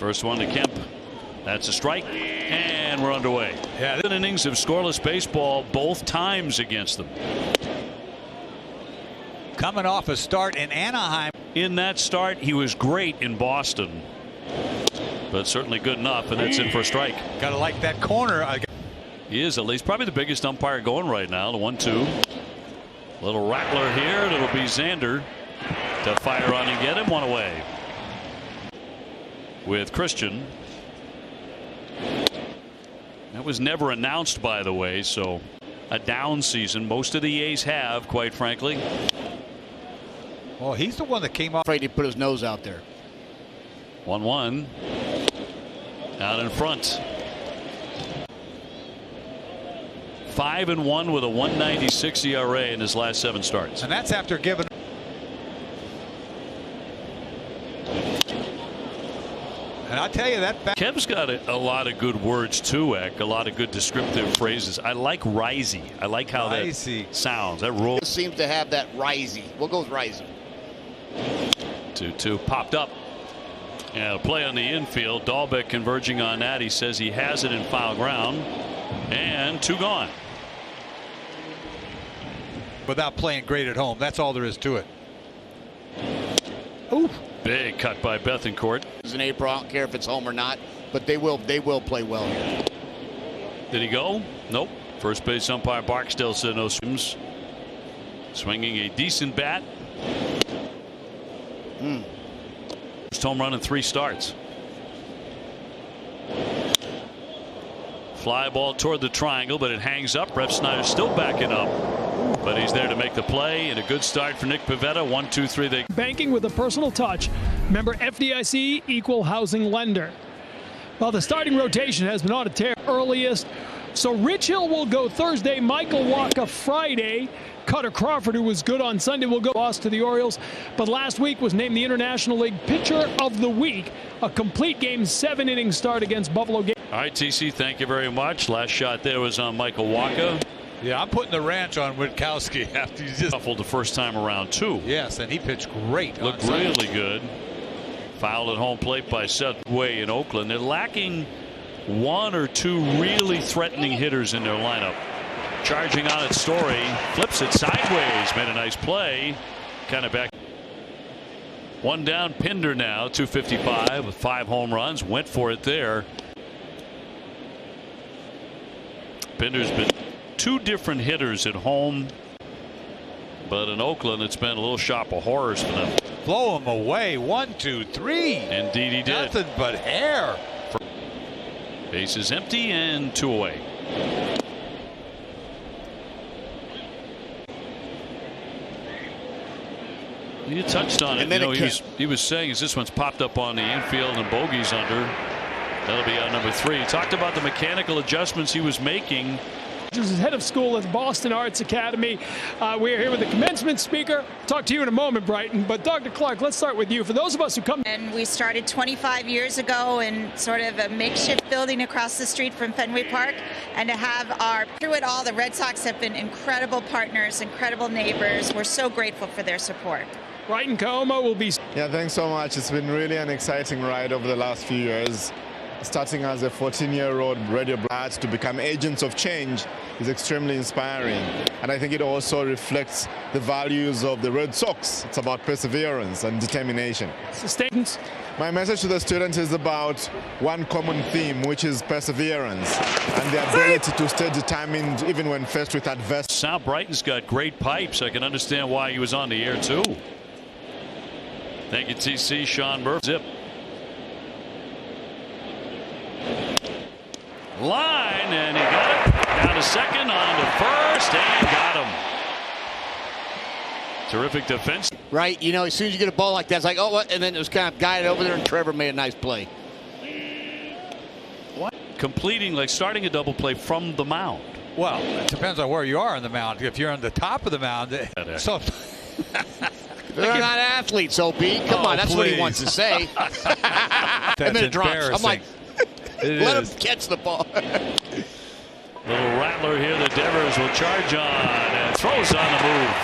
First one to Kemp. That's a strike, and we're underway. Yeah, the innings of scoreless baseball both times against them. Coming off a start in Anaheim. In that start, he was great in Boston, but certainly good enough, and that's in for a strike. Gotta like that corner. He is at least probably the biggest umpire going right now. The 1-2. Little rattler here. It'll be Xander to fire on and get him. One away. With Christian. That was never announced, by the way, so a down season. Most of the A's have, quite frankly. Well, he's the one that came off. Afraid he put his nose out there. 1-1. Out in front. 5-1 with a 1.96 ERA in his last 7 starts. And that's after giving. And I'll tell you that. Kev's got a lot of good words too, Eck. A lot of good descriptive phrases. I like risey. I like how that sounds. That roll seems to have that risey. We'll go with risey. 2-2 popped up. And a play on the infield. Dahlbeck converging on that. He says he has it in foul ground. And 2 gone. Without playing great at home. That's all there is to it. Ooh. Big cut by Bethancourt. As an April, I don't care if it's home or not, but they will play well here. Did he go? Nope. First base umpire Barksdale said no swims. Swinging a decent bat. First home run in 3 starts. Fly ball toward the triangle, but it hangs up. Ref Snyder's still backing up. But he's there to make the play, and a good start for Nick Pivetta. 1-2-3. They banking with a personal touch. Member FDIC, equal housing lender. Well, the starting rotation has been on a tear earliest. So Rich Hill will go Thursday. Michael Wacha Friday. Cutter Crawford, who was good on Sunday, will go lost to the Orioles. But last week was named the International League Pitcher of the Week. A complete game 7-inning start against Buffalo. All right, TC, thank you very much. Last shot there was on Michael Wacha. Yeah, I'm putting the ranch on Witkowski after he just shuffled the first time around too. Yes, and he pitched great. Looked really good. Fouled at home plate by Seth Way in Oakland. They're lacking 1 or 2 really threatening hitters in their lineup. Charging on it, Story flips it sideways. Made a nice play. Kind of back. 1 down. Pinder now 255 with 5 home runs. Went for it there. Pinder's been 2 different hitters at home, but in Oakland it's been a little shop of horrors for them. Blow him away. 1, 2, 3. Indeed he did. Nothing but hair. Base is empty and 2 away. You touched on it. You know, he was saying as this one's popped up on the infield and bogey's under. That'll be on number 3. He talked about the mechanical adjustments he was making. Is head of school at the Boston Arts Academy. We're here with the commencement speaker. Talk to you in a moment, Brighton. But Dr. Clark, let's start with you. For those of us who come. And we started 25 years ago in sort of a makeshift building across the street from Fenway Park. And to have through it all, the Red Sox have been incredible partners, incredible neighbors. We're so grateful for their support. Brighton Como will be. Yeah, thanks so much. It's been really an exciting ride over the last few years. Starting as a 14-year-old radio broadcaster to become agents of change is extremely inspiring. And I think it also reflects the values of the Red Sox. It's about perseverance and determination. Sustainance. My message to the students is about one common theme, which is perseverance and the ability to stay determined even when faced with adversity. South Brighton's got great pipes. I can understand why he was on the air too. Thank you, TC. Sean Murphy. Zip. Line, and he got it down to second, on to first, and got him. Terrific defense. Right, you know, as soon as you get a ball like that, it's like, oh, what? And then it was kind of guided over there, and Trevor made a nice play. What? Completing, like starting a double play from the mound. Well, it depends on where you are on the mound. If you're on the top of the mound, so. They're not athletes, OB. Come on, that's what he wants to say. That's and then it drops. I'm like, let him catch the ball. Little rattler here that Devers will charge on and throws on the move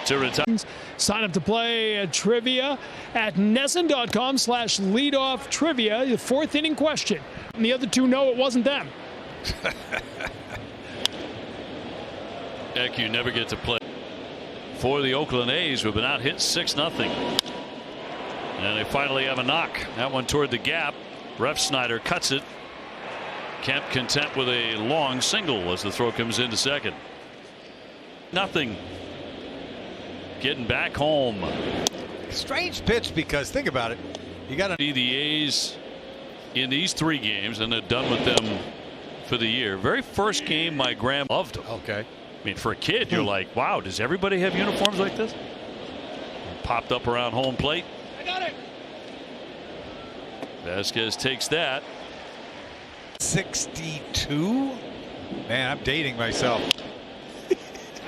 to retire. Sign up to play at trivia at NESN.com/leadofftrivia. The fourth inning question. And the other two know it wasn't them. Heck, you never get to play for the Oakland A's, who've been out hit 6-0. And they finally have a knock. That one toward the gap. Ref Snyder cuts it. Kemp content with a long single as the throw comes into second. Nothing. Getting back home. Strange pitch, because think about it. You got to see the A's in these 3 games, and they're done with them for the year. Very first game, my grandma loved them. Okay. I mean, for a kid, you're like, wow, does everybody have uniforms like this? Popped up around home plate. I got it. Vasquez takes that. 62. Man, I'm dating myself.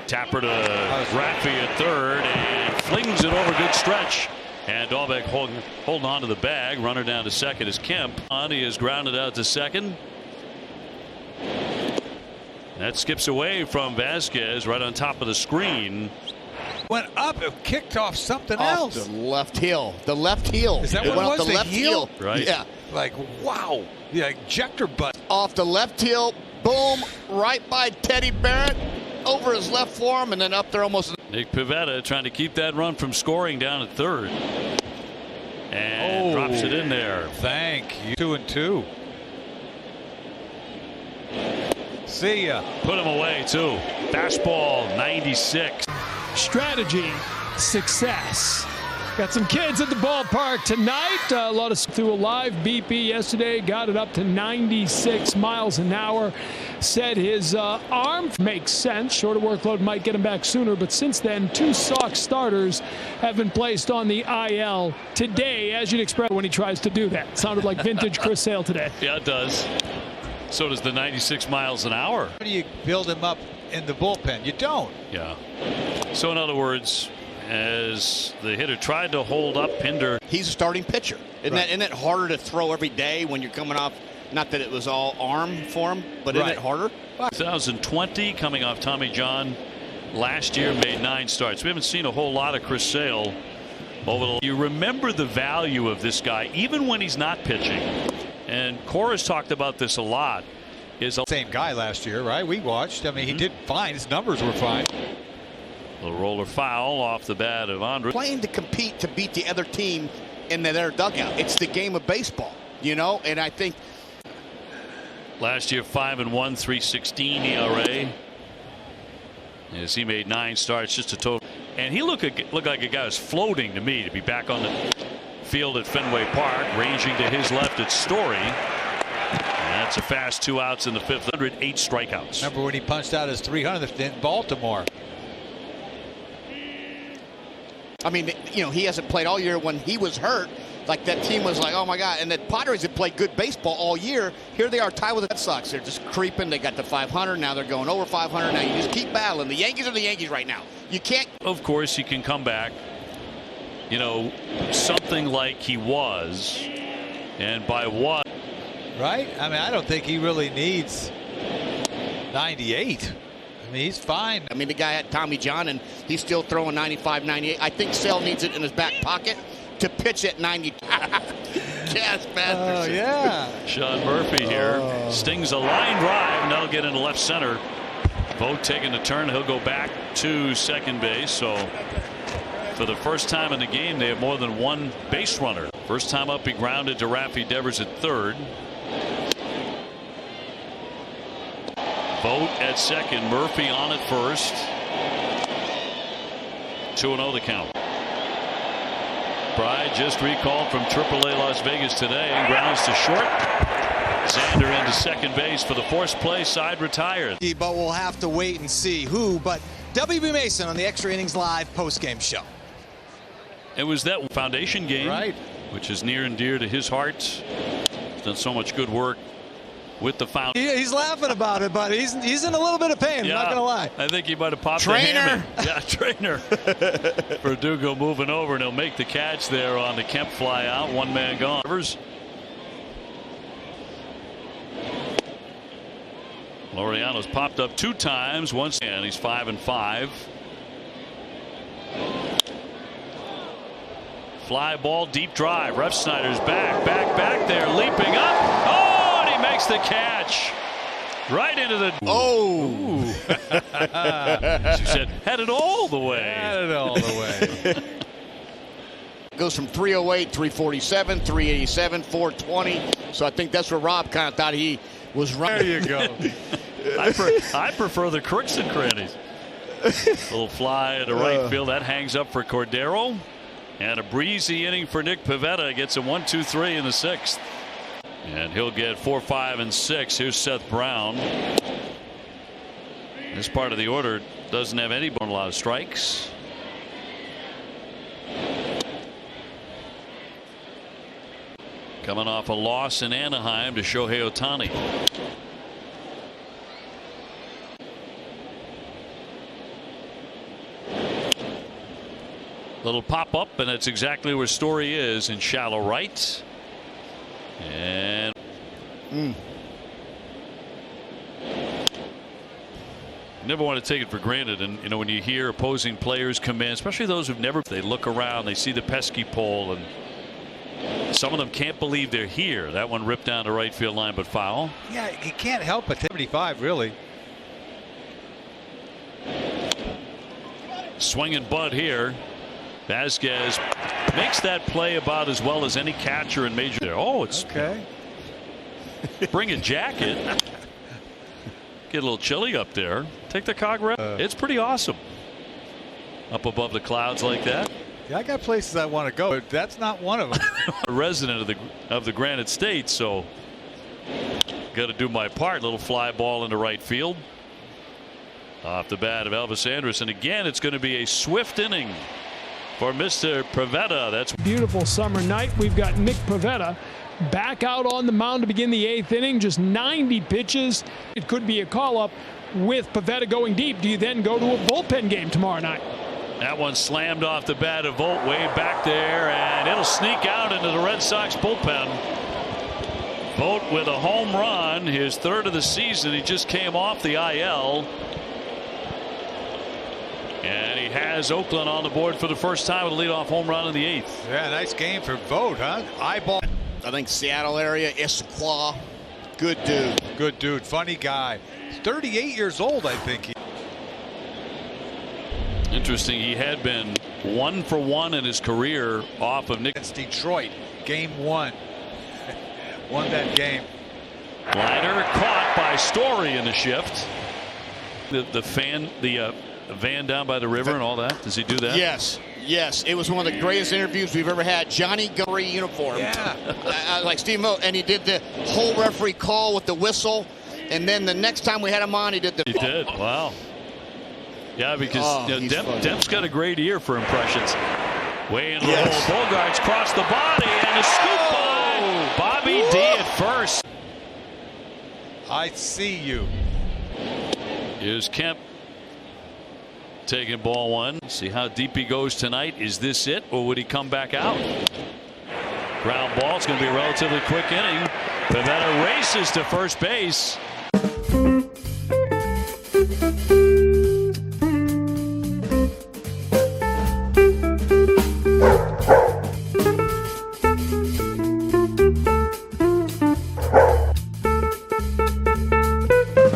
Tapper to Raffy at third and flings it over. Good stretch. And Dawg&Hen holding on to the bag. Runner down to second is Kemp. He is grounded out to second. That skips away from Vasquez right on top of the screen. Went up and kicked off something Off else. the left heel. The left heel. Is that It what it went off was? the The left heel? Right. Yeah. Like, wow. The ejector button. Off the left heel. Boom. Right by Teddy Barrett. Over his left forearm and then up there almost. Nick Pivetta trying to keep that run from scoring down at third. And drops it in there. Thank you. 2-2. See ya. Put him away too. Fastball 96. Strategy, success. Got some kids at the ballpark tonight. A lot of through a live BP yesterday. Got it up to 96 miles an hour. Said his arm makes sense. Shorter workload might get him back sooner. But since then, 2 Sox starters have been placed on the IL today, as you'd expect when he tries to do that. Sounded like vintage Chris Sale today. Yeah, it does. So does the 96 miles an hour. How do you build him up in the bullpen? You don't. Yeah. So in other words, as the hitter tried to hold up Pinder. He's a starting pitcher. Isn't that harder to throw every day when you're coming off? Not that it was all arm for him, but isn't it harder? 2020, coming off Tommy John last year, made 9 starts. We haven't seen a whole lot of Chris Sale over the. You remember the value of this guy, even when he's not pitching. And Cora's talked about this a lot. Same guy last year, right? We watched. I mean, he did fine. His numbers were fine. The roller foul off the bat of Andre. Playing to compete to beat the other team in their dugout. It's the game of baseball, you know. And I think last year 5-1, 3.16 ERA. As he made 9 starts, just a total. And he looked like a guy who's floating to me to be back on the field at Fenway Park, ranging to his left at Story. And that's a fast 2 outs in the 5th. 108 strikeouts. Remember when he punched out his 300th in Baltimore? I mean, you know, he hasn't played all year. When he was hurt, like that team was like, oh my God. And the Padres have played good baseball all year. Here they are tied with the Red Sox. They're just creeping. They got to 500. Now they're going over 500. Now you just keep battling. The Yankees are the Yankees right now. You can't. Of course, he can come back, you know, something like he was. And by what? Right? I mean, I don't think he really needs 98. I mean, he's fine. I mean, the guy had Tommy John, and he's still throwing 95, 98. I think Sale needs it in his back pocket to pitch at 90. Yes, man. Oh, yeah. Sean Murphy here stings a line drive, and that'll get into left center. Vogt taking the turn. He'll go back to second base. So for the first time in the game, they have more than 1 base runner. First time up, he grounded to Raffy Devers at third. Vogt at second. Murphy on at first. 2-0 the count. Bride just recalled from AAA Las Vegas today and grounds to short. Xander into second base for the forced play. Side retired. But we'll have to wait and see who. But WB Mason on the Extra Innings Live postgame show. It was that foundation game, Right. which is near and dear to his heart. He's done so much good work with the foundation. He's laughing about it, but he's in a little bit of pain. Yeah, I'm not going to lie. I think he might have popped Trainer. the hammy. Yeah, trainer. Verdugo moving over, and he'll make the catch there on the Kemp fly out. 1 man gone. Laureano's popped up 2 times. Once and he's 5-5. Fly ball, deep drive. Refsnyder's back there, leaping up. Oh, and he makes the catch. Right into the. Oh. She said, had it all the way. Had it all the way. Goes from 308, 347, 387, 420. So I think that's where Rob kind of thought he was running. There you go. I prefer the crooks and crannies. Little fly to right field. That hangs up for Cordero. And a breezy inning for Nick Pivetta. Gets a 1-2-3 in the 6th. And he'll get 4, 5, and 6. Here's Seth Brown. This part of the order doesn't have a lot of strikes. Coming off a loss in Anaheim to Shohei Ohtani. Little pop up, and that's exactly where Story is, in shallow right. And never want to take it for granted. And you know, when you hear opposing players come in, especially those who've never, they look around, they see the pesky pole, and some of them can't believe they're here. That one ripped down the right field line, but foul. Yeah, you can't help but 75, really. Swinging Bud here. Vasquez makes that play about as well as any catcher in major. Oh, it's okay. Bring a jacket. Get a little chilly up there. Take the cog rep. It's pretty awesome. Up above the clouds like that. Yeah, I got places I want to go, but that's not one of them. A resident of the Granite State, so got to do my part. Little fly ball into right field. Off the bat of Elvis Andrus, and again, it's going to be a swift inning for Mr. Pivetta. That's beautiful summer night. We've got Nick Pivetta back out on the mound to begin the 8th inning. Just 90 pitches. It could be a call-up with Pivetta going deep. Do you then go to a bullpen game tomorrow night? That one slammed off the bat of Vogt way back there, and it'll sneak out into the Red Sox bullpen. Vogt with a home run, his 3rd of the season. He just came off the IL. And he has Oakland on the board for the first time with a leadoff home run in the 8th. Yeah, nice game for Vogt, huh? Eyeball. I think Seattle area, Issaquah. Good dude. Good dude. Funny guy. He's 38 years old, I think. Interesting. He had been 1 for 1 in his career off of Nick. Against Detroit, game 1. Won that game. Liner caught by Story in the shift. The van down by the river and all that. Does he do that? Yes. It was one of the greatest interviews we've ever had. Johnny Gurry uniform. Yeah. Like Steve Mo, and he did the whole referee call with the whistle. And then the next time we had him on, he did the. He did. Wow. Yeah, because Demp's got a great ear for impressions. Way in the hole. Bogarts crossed the body and a scoop by Bobby D at first. I see you. Here's Kemp taking ball 1. See how deep he goes tonight. Is this it, or would he come back out? Ground ball. It's going to be a relatively quick inning. Pivetta races to first base.